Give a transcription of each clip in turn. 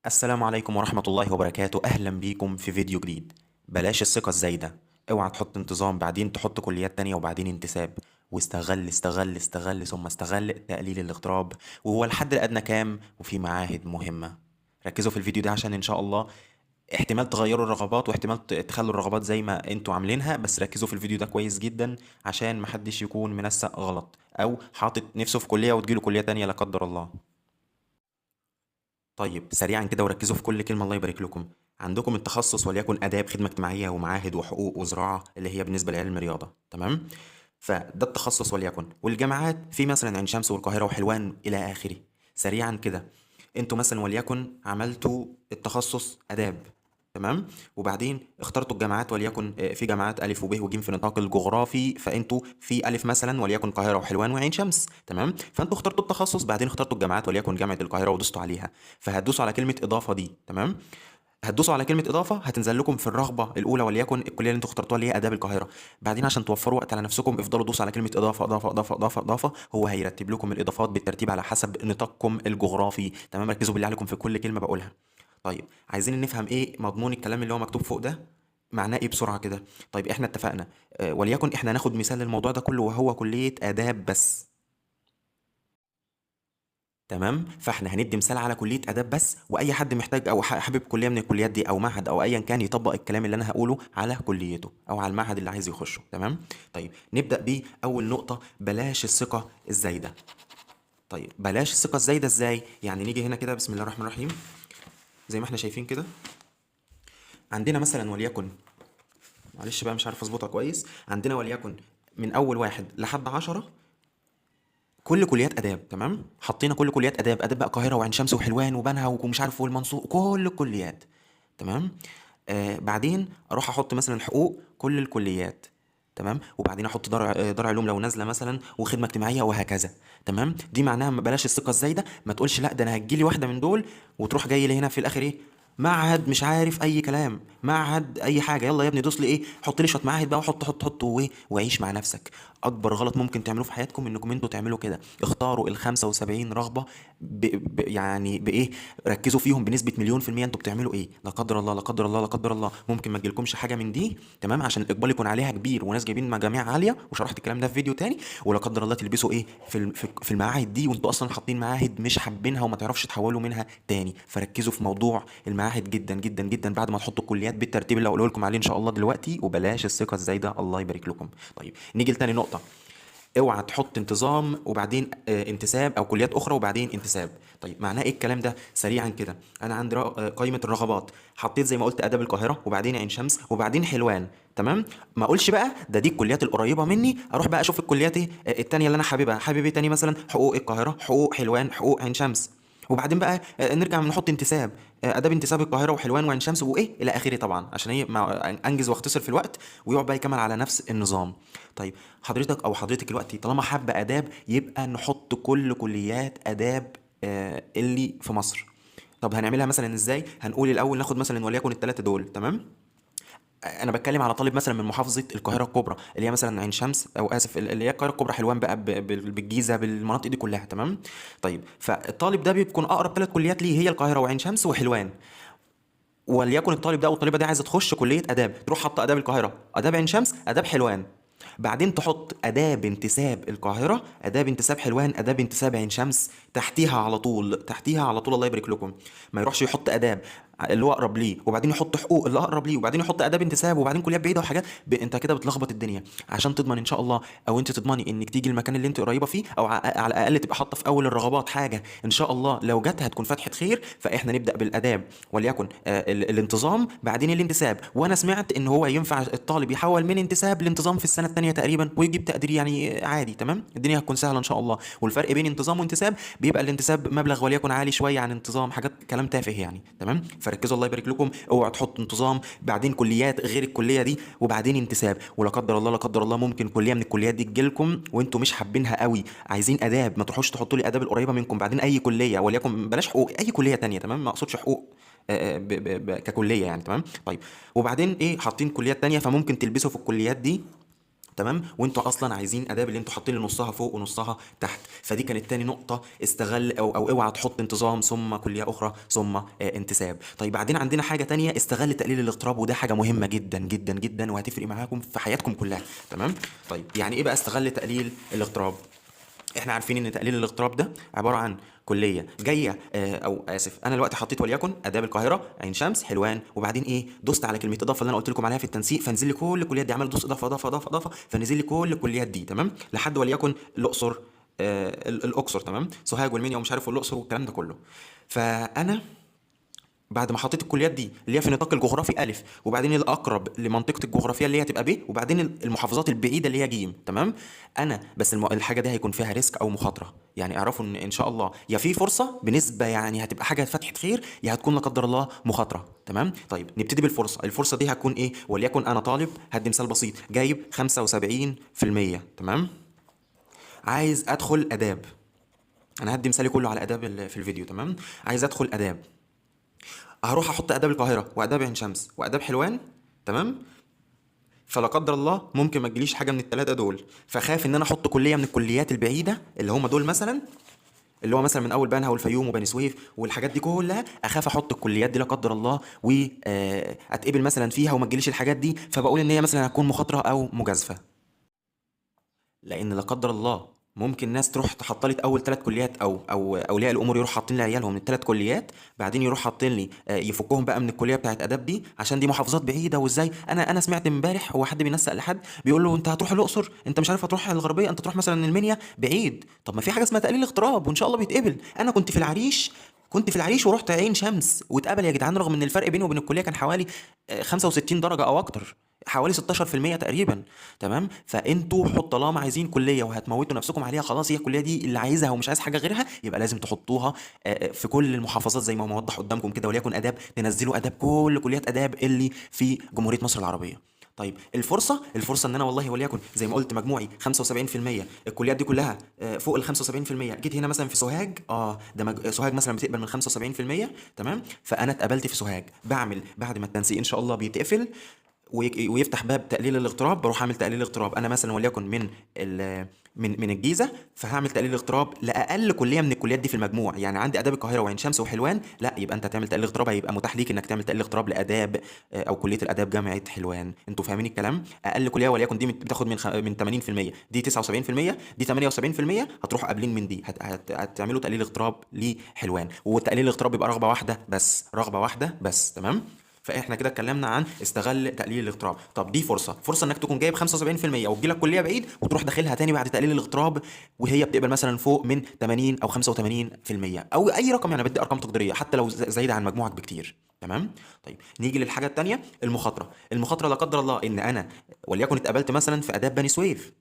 السلام عليكم ورحمة الله وبركاته. أهلا بيكم في فيديو جديد. بلاش الثقة الزايدة. اوعى تحط انتظام بعدين تحط كليات تانية وبعدين انتساب، واستغل استغل استغل ثم استغل تقليل الاغتراب. وهو الحد الأدنى كام؟ وفي معاهد مهمة. ركزوا في الفيديو ده عشان إن شاء الله احتمال تغيروا الرغبات واحتمال تخلوا الرغبات زي ما انتوا عاملينها، بس ركزوا في الفيديو ده كويس جدا عشان محدش يكون منسق غلط او حاطط نفسه في كلية وتجيله كلية تانية لا قدر الله. طيب سريعا كده وركزوا في كل كلمة الله يبارك لكم. عندكم التخصص وليكن آداب خدمة اجتماعية ومعاهد وحقوق وزراعة اللي هي بالنسبة لعلم الرياضة، تمام؟ فده التخصص وليكن، والجامعات في مثلا عين شمس والقاهرة وحلوان إلى آخره. سريعا كده، انتوا مثلا وليكن عملتوا التخصص آداب، تمام؟ وبعدين اخترتوا الجامعات وليكن في جامعات ألف وب وج في النطاق الجغرافي، فانتوا في ألف مثلا وليكن القاهرة وحلوان وعين شمس، تمام؟ فانتوا اخترتوا التخصص بعدين اخترتوا الجامعات وليكن جامعة القاهرة ودوستوا عليها. فهتدوسوا على كلمة إضافة دي، تمام؟ هتدوسوا على كلمة إضافة هتنزل لكم في الرغبة الأولى وليكن الكلية اللي انتوا اخترتوها اللي هي آداب القاهرة. بعدين عشان توفروا وقت على نفسكم افضلوا دوسوا على كلمة إضافة إضافة إضافة إضافة إضافة. هو هيرتب لكم الإضافات بالترتيب على حسب نطاقكم الجغرافي، تمام؟ ركزوا بالله عليكم في كل كلمة بقولها. طيب عايزين نفهم ايه مضمون الكلام اللي هو مكتوب فوق ده، معناه ايه بسرعة كده؟ طيب احنا اتفقنا وليكن احنا هناخد مثال للموضوع ده كله وهو كلية آداب بس، تمام؟ فاحنا هندي مثال على كليه اداب بس، واي حد محتاج او حابب كليه من الكليات دي او معهد او ايا كان يطبق الكلام اللي انا هقوله على كليته او على المعهد اللي عايز يخشه، تمام؟ طيب نبدا باول نقطه، بلاش الثقه الزايده. طيب بلاش الثقه الزايده ازاي؟ يعني نيجي هنا كده بسم الله الرحمن الرحيم، زي ما احنا شايفين كده. عندنا مثلا وليكن، معلش بقى مش عارف اظبطها كويس، عندنا وليكن من اول واحد لحد 10 كل كليات اداب، تمام؟ حطينا كل كليات اداب، اداب بقى القاهره وعين شمس وحلوان وبنها ومش عارف والمنصور، كل الكليات، تمام؟ بعدين اروح احط مثلا حقوق كل الكليات، تمام؟ وبعدين احط دار علوم لو نازله مثلا وخدمه اجتماعيه وهكذا، تمام؟ دي معناها ما بلاش الثقه الزايده. ما تقولش لا ده انا هتجيلي واحده من دول وتروح جاي لي هنا في الاخر ايه، معهد مش عارف اي كلام، معهد اي حاجه، يلا يا ابني دوس لي ايه، حط لي شويه معاهد بقى وحط حط حط وايه وعيش مع نفسك. اكبر غلط ممكن تعملوه في حياتكم انكم انتوا تعملوا كده. اختاروا ال 75 رغبه يعني بايه، ركزوا فيهم بنسبه مليون في الميه. انتوا بتعملوا ايه؟ لا قدر الله لا قدر الله لا قدر الله ممكن ما تجيلكمش حاجه من دي، تمام؟ عشان الاقبال يكون عليها كبير وناس جايبين مجاميع عاليه، وشرحت الكلام ده في فيديو تاني. ولا قدر الله تلبسوا ايه في المعاهد دي وانتوا اصلا حاطين معاهد مش حابينها وما تعرفش تحولوا منها تاني. فركزوا في موضوع المعاهد جدا جدا جدا بعد ما تحطوا الكليات بالترتيب اللي هقوله لكم عليه ان شاء الله دلوقتي، وبلاش الثقه الزايده الله يبارك لكم. طيب نيجي لتاني نقطه، اوعى تحط انتظام وبعدين انتساب او كليات اخرى وبعدين انتساب. طيب معناه ايه الكلام ده؟ سريعا كده، انا عندي قائمه الرغبات، حطيت زي ما قلت اداب القاهره وبعدين عين شمس وبعدين حلوان، تمام؟ ما اقولش بقى ده دي الكليات القريبه مني، اروح بقى اشوف الكليات ايه التانيه اللي انا حاببها، حابب ايه تاني؟ مثلا حقوق القاهره، حقوق حلوان، حقوق عين شمس. وبعدين بقى نرجع نحط انتساب، اداب انتساب القاهره وحلوان وعين شمس وايه الى اخره، طبعا عشان ايه انجز واختصر في الوقت ويقعد بقى يكمل على نفس النظام. طيب حضرتك او حضرتك دلوقتي طالما حابه اداب يبقى نحط كل كليات اداب اللي في مصر. طب هنعملها مثلا ازاي؟ هنقول الاول ناخد مثلا وليكن الثلاثه دول، تمام؟ انا بتكلم على طالب مثلا من محافظه القاهره الكبرى اللي هي مثلا عين شمس او اسف اللي هي القاهره الكبرى حلوان بقى بالجيزه بالمناطق دي كلها، تمام؟ طيب فالطالب ده بيكون اقرب ثلاث كليات ليه هي القاهره وعين شمس وحلوان. وليكن الطالب ده او الطالبه دي عايزه تخش كليه اداب، تروح حاطه اداب القاهره، اداب عين شمس، اداب حلوان. بعدين تحط اداب انتساب القاهره، اداب انتساب حلوان، اداب انتساب عين شمس، تحتيها على طول تحتيها على طول الله يبارك لكم. ما يروحش يحط اداب اللي هو اقرب ليه وبعدين يحط حقوق اللي اقرب ليه وبعدين يحط اداب انتساب وبعدين كليات بعيده وحاجات انت كده بتلخبط الدنيا. عشان تضمن ان شاء الله او انت تضمني انك تيجي المكان اللي انت قريبه فيه او على الاقل تبقى حاطه في اول الرغبات حاجه ان شاء الله لو جت هتكون فتحه خير. فاحنا نبدا بالاداب وليكن الانتظام بعدين الانتساب. وانا سمعت ان هو ينفع الطالب يحول من انتساب لانتظام في السنه الثانيه تقريبا ويجيب تقدير يعني عادي، تمام؟ الدنيا هتكون سهله ان شاء الله. والفرق بين انتظام وانتساب بيبقى الانتساب مبلغ وليكن عالي شويه عن انتظام، حاجات كلام تافه يعني، تمام؟ فركزوا الله يبارك لكم، اوعوا تحطوا انتظام بعدين كليات غير الكليه دي وبعدين انتساب. ولا قدر الله لا قدر الله ممكن كليه من الكليات دي تجيلكم وانتم مش حابينها قوي، عايزين اداب، ما تروحوش تحطوا لي اداب القريبه منكم بعدين اي كليه وليكن بلاش حقوق اي كليه تانية، تمام؟ ما اقصدش حقوق ككليه يعني، تمام؟ طيب وبعدين ايه حاطين كليات تانية فممكن تلبسوا في الكليات دي تمام، وانتوا اصلا عايزين اداب اللي انتوا حاطين لي نصها فوق ونصها تحت. فدي كانت تاني نقطه، استغل او اوعى تحط انتظام ثم كليه اخرى ثم انتساب. طيب بعدين عندنا حاجه تانية، استغل تقليل الاغتراب، وده حاجه مهمه جدا جدا جدا وهتفرق معاكم في حياتكم كلها. تمام. طيب يعني ايه بقى استغل تقليل الاغتراب؟ احنا عارفين ان تقليل الاغتراب ده عباره عن كليه جايه او اسف، انا دلوقتي حطيت وليكن اداب القاهره، عين شمس، حلوان، وبعدين ايه، دوست على كلمه اضافه اللي انا قلت لكم عليها في التنسيق، فنزل لي كل الكليات دي، عمال ادوس اضافه اضافه اضافه اضافه، فنزل لي كل الكليات دي. تمام، لحد وليكن الاقصر، الاقصر، تمام، سوهاج والمنيا ومش عارف والاقصر والكلام ده كله. فانا بعد ما حطيت الكليات دي اللي هي في النطاق الجغرافي الف، وبعدين الاقرب لمنطقه الجغرافيه اللي هي هتبقى ب، وبعدين المحافظات البعيده اللي هي ج. تمام. انا بس الحاجه دي هيكون فيها ريسك او مخاطره، يعني اعرفوا ان شاء الله يا في فرصه بنسبه يعني هتبقى حاجه فتحه خير، يا هتكون لا قدر الله مخاطره. تمام. طيب نبتدي بالفرصه. الفرصه دي هتكون ايه؟ وليكن انا طالب، هدي مثال بسيط، جايب 75%. تمام، عايز ادخل اداب، انا هدي مثالي كله على اداب في الفيديو. تمام، عايز ادخل اداب، هروح احط اداب القاهره واداب عين شمس واداب حلوان. تمام، فلا قدر الله ممكن ما تجيليش حاجه من الثلاثه دول، فخاف ان انا احط كليه من الكليات البعيده اللي هم دول مثلا، اللي هو مثلا من اول بنها والفيوم وبني سويف والحاجات دي كلها، اخاف احط الكليات دي لا قدر الله واتقبل مثلا فيها وما تجيليش الحاجات دي، فبقول ان هي مثلا هتكون مخاطره او مجازفه. لان لا قدر الله ممكن ناس تروح تحط لي اول ثلاث كليات، او اولياء الامور يروح حاطين لي عيالهم من الثلاث كليات، بعدين يروح حاطين لي يفكهم بقى من الكليه بتاعت اداب دي عشان دي محافظات بعيده. وازاي؟ انا سمعت امبارح هو حد بينسق لحد بيقول له انت هتروح الاقصر، انت مش عارف هتروح الغربيه، انت تروح مثلا المنيا بعيد. طب ما في حاجه اسمها تقليل اغتراب وان شاء الله بيتقبل. انا كنت في العريش ورحت عين شمس واتقبل يا جدعان، رغم ان الفرق بيني وبين الكليه كان حوالي 65 درجه او اكتر، حوالي 16% تقريبا. تمام، فانتوا طالما عايزين كليه وهتموتوا نفسكم عليها، خلاص هي الكليه دي اللي عايزها ومش عايز حاجه غيرها، يبقى لازم تحطوها في كل المحافظات زي ما موضح قدامكم كده. وليكن اداب، تنزلوا اداب كل كليات اداب اللي في جمهوريه مصر العربيه. طيب الفرصه ان انا والله وليكن زي ما قلت مجموعي 75%، الكليات دي كلها فوق ال 75%، جيت هنا مثلا في سوهاج، ده سوهاج مثلا بتقبل من 75%. تمام، فانا اتقبلت في سوهاج، بعمل بعد ما التنسيق ان شاء الله بيتقفل ويفتح باب تقليل الاغتراب، بروح اعمل تقليل اغتراب. انا مثلا وليكن من الجيزه، فهعمل تقليل اغتراب لاقل كليه من الكليات دي في المجموع، يعني عندي اداب القاهره وعين شمس وحلوان، لا يبقى انت تعمل تقليل اغتراب، هيبقى متاح ليك انك تعمل تقليل اغتراب لاداب او كليه الاداب جامعه حلوان. انتوا فاهمين الكلام؟ اقل كليه وليكن دي بتاخد من 80%، دي 79%، دي 78%، هتروحوا قابلين من دي، هتعملوا تقليل اغتراب لحلوان. والتقليل الاغتراب بيبقى رغبه واحده بس، رغبه واحده بس. تمام، فاحنا كده اتكلمنا عن استغل تقليل الاغتراب. طب دي فرصه انك تكون جايب 75% وتجي لك كليه بعيد وتروح داخلها تاني بعد تقليل الاغتراب وهي بتقبل مثلا فوق من 80 او 85%، او اي رقم، يعني بدي ارقام تقديريه حتى لو زايده عن مجموعك بكتير. تمام. طيب نيجي للحاجه الثانيه، المخاطره لا قدر الله ان انا وليكن اتقبلت مثلا في اداب بني سويف،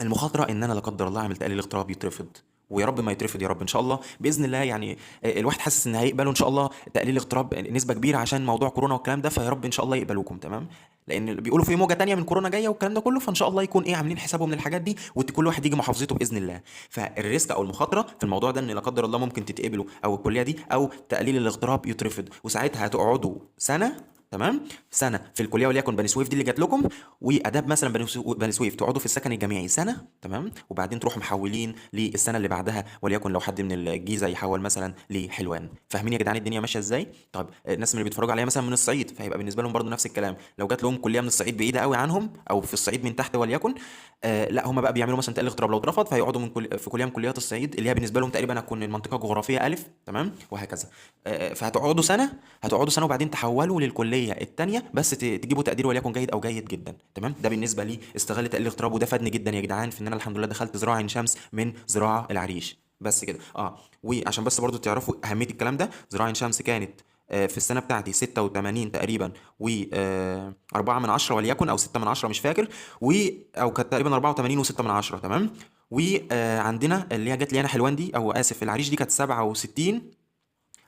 المخاطره ان انا لا قدر الله اعمل تقليل اغتراب يترفض، ويا رب ما يترفض يا رب ان شاء الله باذن الله. يعني الواحد حاسس ان هيقبلوا ان شاء الله تقليل اغتراب نسبه كبيره عشان موضوع كورونا والكلام ده، فيا رب ان شاء الله يقبلوكم. تمام، لان بيقولوا في موجه تانية من كورونا جايه والكلام ده كله، فان شاء الله يكون عاملين حسابه من الحاجات دي وكل واحد يجي محافظته باذن الله. فالريسك او المخاطره في الموضوع ده ان لا قدر الله ممكن تتقبلوا او الكليه دي او تقليل الاغتراب يترفض، وساعتها هتقعدوا سنه. تمام، سنه في الكليه وليكن بني سويف دي اللي جات لكم، واداب مثلا بني سويف تقعدوا في السكن الجامعي سنه. تمام، وبعدين تروحوا محولين للسنه اللي بعدها، وليكن لو حد من الجيزه يحول مثلا لحلوان. فاهمين يا جدعان الدنيا ماشيه ازاي؟ طب الناس اللي بيتفرجوا عليا مثلا من الصعيد، فهيبقى بالنسبه لهم برضو نفس الكلام، لو جات لهم كليه من الصعيد بعيده قوي عنهم او في الصعيد من تحت وليكن، لا هم بقى بيعملوا مثلا تقليل اغتراب، لو اترفض فهيقعدوا في كليه من كليات الصعيد اللي هي بالنسبه لهم تقريبا هتكون المنطقه الجغرافيه الف. تمام، وهكذا. فهتقعدوا سنه، وبعدين تحولوا للكليه الثانيه بس تجيبوا تقدير وليكن جيد او جيد جدا. تمام، ده بالنسبه لي استغل تقليل الاغتراب، وده فادني جدا يا جدعان في ان انا الحمد لله دخلت زراعه عين شمس من زراعه العريش. بس كده. وعشان بس برضو تعرفوا اهميه الكلام ده، زراعه عين شمس كانت في السنه بتاعتي 86 تقريبا و 4 من 10 وليكن، او 6 من 10 مش فاكر، او كانت تقريبا 84 و6 من 10. تمام، وعندنا اللي هي جت لي انا حلوان دي، او اسف العريش دي، كانت 67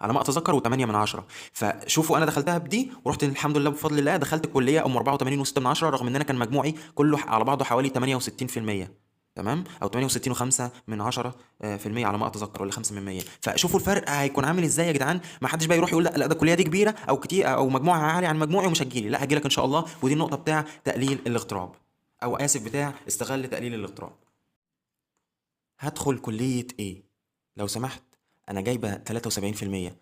على ما اتذكر و8 من 10. فشوفوا انا دخلتها بدي ورحت الحمد لله بفضل الله دخلت الكليه 84 و6 من 10، رغم ان انا كان مجموعي كله على بعضه حوالي 68%. تمام، او 68 و5 من 10 في المية على ما اتذكر، ولا 5 من 100. فشوفوا الفرق هيكون عامل ازاي يا جدعان. ما حدش بقى يروح يقول لا ده الكليه دي كبيره او كتير او مجموعه عاليه عن مجموعي ومش هتجيلي، لا هجيلك ان شاء الله. ودي النقطه بتاع تقليل الاغتراب. او اسف بتاع استغل تقليل الاغتراب. هدخل كلية ايه؟ لو سمحت، انا جايبة 73%.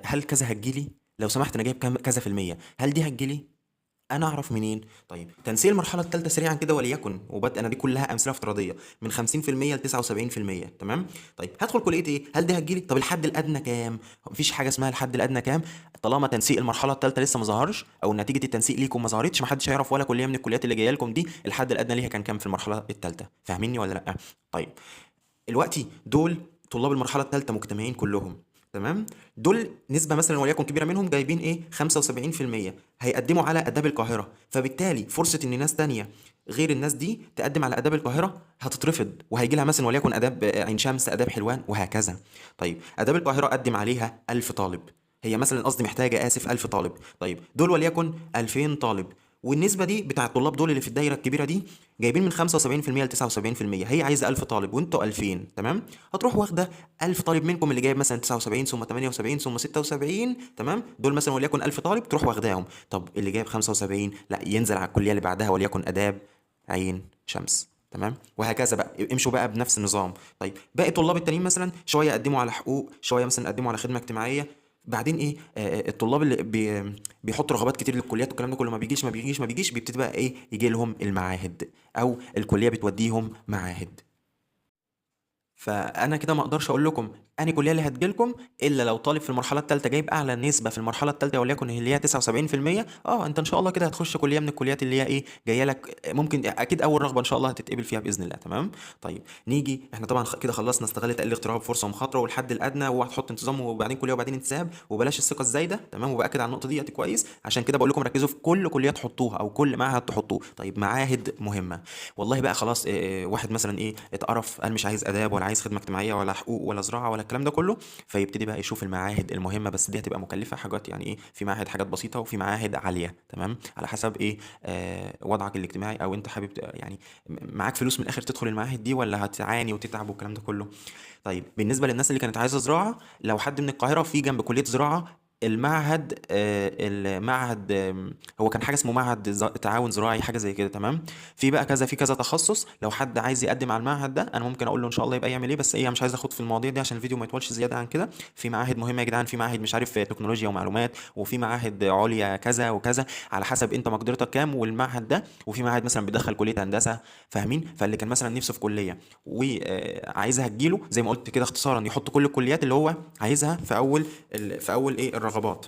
هل كذا هتجيلي؟ لو سمحت انا جايب كام كذا في المية، هل دي هتجيلي؟ انا اعرف منين؟ طيب تنسيق المرحله الثالثه سريعا كده وليكن، وبدأ انا دي كلها امثله افتراضيه، من 50% ل 79%. تمام. طيب هدخل كليه ايه؟ هل دي هتجيلي؟ طب الحد الادنى كام؟ مفيش حاجه اسمها الحد الادنى كام. طالما تنسيق المرحله الثالثه لسه ما ظهرش، او نتيجه التنسيق ليكم ما ظهرتش، محدش هيعرف ولا كليه من الكليات اللي جايه لكم دي الحد الادنى ليها كان كام في المرحله الثالثه. فاهميني ولا لا؟ طيب دلوقتي دول طلاب المرحله الثالثه مجتمعين كلهم. تمام. دول نسبه مثلا وليكن كبيره منهم جايبين ايه 75%، هيقدموا على اداب القاهره، فبالتالي فرصه ان ناس تانية غير الناس دي تقدم على اداب القاهره هتترفض، وهيجي لها مثلا وليكن اداب عين شمس، اداب حلوان، وهكذا. طيب اداب القاهره قدم عليها 1000 طالب، هي مثلا قصدي محتاجه اسف 1000 طالب. طيب دول وليكن 2000 طالب، والنسبة دي بتاع الطلاب دول اللي في الدايرة الكبيرة دي جايبين من 75% ل 79%، هي عايزة 1000 طالب وانتوا 2000. تمام. هتروح واخدة 1000 طالب منكم اللي جايب مثلا 79 ثم 78 ثم 76. تمام. دول مثلا وليكن 1000 طالب تروح واخداهم. طب اللي جايب 75 لا ينزل على الكلية اللي بعدها وليكن آداب عين شمس. تمام. وهكذا بقى امشوا بقى بنفس النظام. طيب باقي الطلاب التانيين مثلا شويه يقدموا على حقوق، شويه مثلا يقدموا على خدمه اجتماعيه. بعدين ايه الطلاب اللي بيحطوا رغبات كتير للكليات والكلام ده كله ما بيجيش بيبتدي بقى ايه يجي لهم المعاهد، او الكليه بتوديهم معاهد. فانا كده ما اقدرش اقول لكم انهي كليه اللي هتجيلكم الا لو طالب في المرحله الثالثه جايب اعلى نسبه في المرحله الثالثه وليكن اللي هي 79%. انت ان شاء الله كده هتخش كليه من الكليات اللي هي ايه جايه لك، ممكن اكيد اول رغبه ان شاء الله هتتقبل فيها باذن الله. تمام. طيب نيجي احنا طبعا كده خلصنا استغل تقليل الاغتراب فرصه ومخاطره والحد الادنى، وهتحط انتظام وبعدين كليه وبعدين انتساب، وبلاش الثقه الزايده. تمام. وباكد على النقطه دي كويس، عشان كده بقول لكم ركزوا في كل كليه تحطوها او كل معهد تحطوه. طيب معاهد مهمه، والله بقى خلاص واحد مثلا ايه اتقرف قال مش عايز اداب ولا عايز خدمه اجتماعيه ولا حقوق ولا زراعه ولا الكلام ده كله، فيبتدي بقى يشوف المعاهد المهمه، بس دي هتبقى مكلفه حاجات يعني ايه، في معاهد حاجات بسيطه وفي معاهد عاليه. تمام. على حسب ايه وضعك الاجتماعي، او انت حابب يعني معاك فلوس من الاخر تدخل المعاهد دي ولا هتعاني وتتعب والكلام ده كله. طيب بالنسبه للناس اللي كانت عايزه زراعه، لو حد من القاهره في جنب كليه زراعه المعهد هو كان حاجه اسمه معهد تعاون زراعي حاجه زي كده. تمام. في بقى كذا في كذا تخصص، لو حد عايز يقدم على المعهد ده انا ممكن اقول له ان شاء الله يبقى يعمل ايه، بس ايه مش عايز اخد في المواضيع دي عشان الفيديو ما يطولش زياده عن كده. في معاهد مهمه يا جدعان، في معاهد مش عارف تكنولوجيا ومعلومات، وفي معاهد عليا كذا وكذا على حسب انت مقدرتك كام والمعهد ده، وفي معاهد مثلا بيدخل كليه هندسه. فاهمين؟ فاللي كان مثلا نفسه في كليه وعايزها تجيله زي ما قلت كده اختصارا يحط كل الكليات اللي هو عايزها في اول في اول ايه الرغبات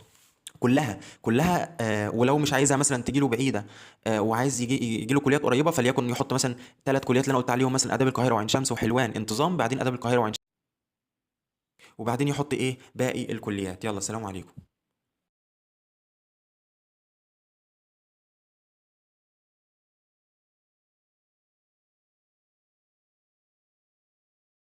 كلها ولو مش عايزها مثلا تجيله بعيده وعايز يجيله كليات قريبه، فليكن يحط مثلا 3 كليات اللي انا قلت عليهم، مثلا اداب القاهره وعين شمس وحلوان انتظام، بعدين اداب القاهره وعين شمس، وبعدين يحط ايه باقي الكليات. يلا سلام عليكم.